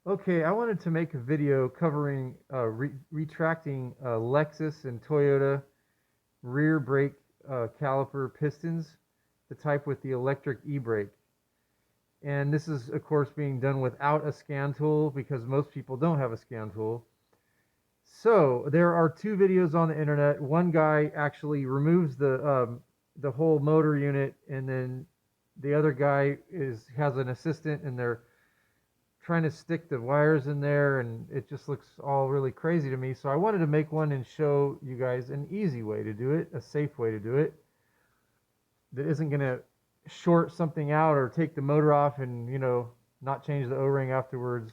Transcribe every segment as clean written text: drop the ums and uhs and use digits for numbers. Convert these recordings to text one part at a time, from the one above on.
Okay, I wanted to make a video covering retracting Lexus and Toyota rear brake caliper pistons, the type with the electric e-brake. And this is, of course, being done without a scan tool because most people don't have a scan tool. So there are two videos on the internet. One guy actually removes the whole motor unit, and then the other guy has an assistant, and they're trying to stick the wires in there, and it just looks all really crazy to me. So I wanted to make one and show you guys an easy way to do it, a safe way to do it, that isn't going to short something out or take the motor off and, not change the O-ring afterwards.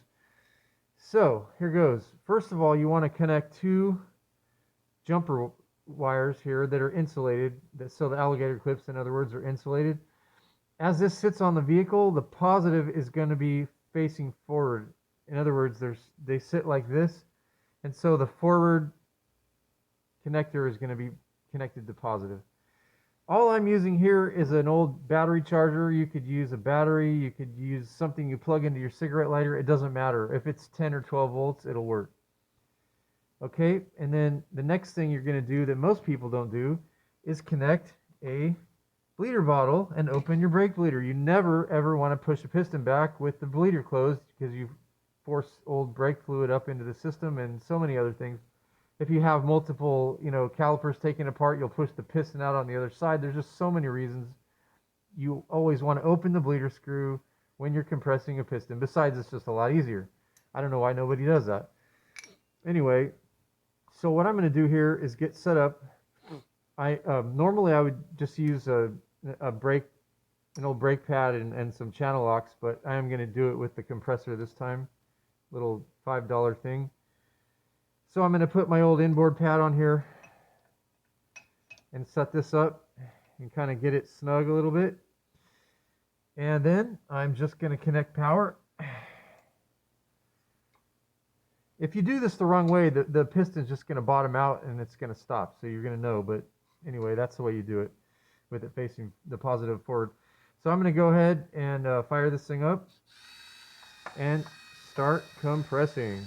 So here goes. First of all, you want to connect two jumper wires here that are insulated, so the alligator clips, in other words, are insulated. As this sits on the vehicle, the positive is going to be facing forward. In other words, they sit like this, and so the forward connector is going to be connected to positive. All I'm using here is an old battery charger. You could use a battery, you could use something you plug into your cigarette lighter. It doesn't matter. If it's 10 or 12 volts, it'll work. Okay, and then the next thing you're going to do that most people don't do is connect a bleeder bottle and open your brake bleeder. You never ever want to push a piston back with the bleeder closed because you force old brake fluid up into the system and so many other things. If you have multiple, calipers taken apart, you'll push the piston out on the other side. There's just so many reasons. You always want to open the bleeder screw when you're compressing a piston. Besides, it's just a lot easier. I don't know why nobody does that. Anyway, so what I'm going to do here is get set up. Normally I would just use an old brake pad and some channel locks, but I am going to do it with the compressor this time, little $5 thing. So I'm going to put my old inboard pad on here and set this up and kind of get it snug a little bit. And then I'm just going to connect power. If you do this the wrong way, the piston's just going to bottom out and it's going to stop. So you're going to know. But anyway, that's the way you do it with it facing the positive forward. So I'm going to go ahead and fire this thing up and start compressing.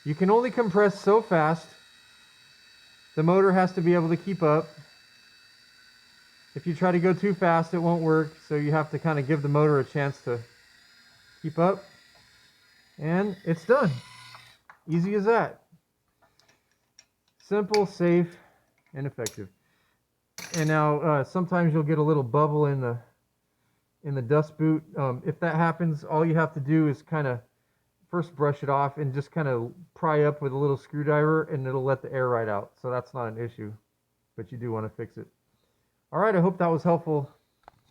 You can only compress so fast. The motor has to be able to keep up. If you try to go too fast, it won't work. So you have to kind of give the motor a chance to keep up. And it's done. Easy as that. Simple, safe, and effective. And now sometimes you'll get a little bubble in the dust boot. If that happens, all you have to do is kind of first brush it off and just kind of pry up with a little screwdriver, and it'll let the air right out. So that's not an issue, but you do want to fix it. All right, I hope that was helpful.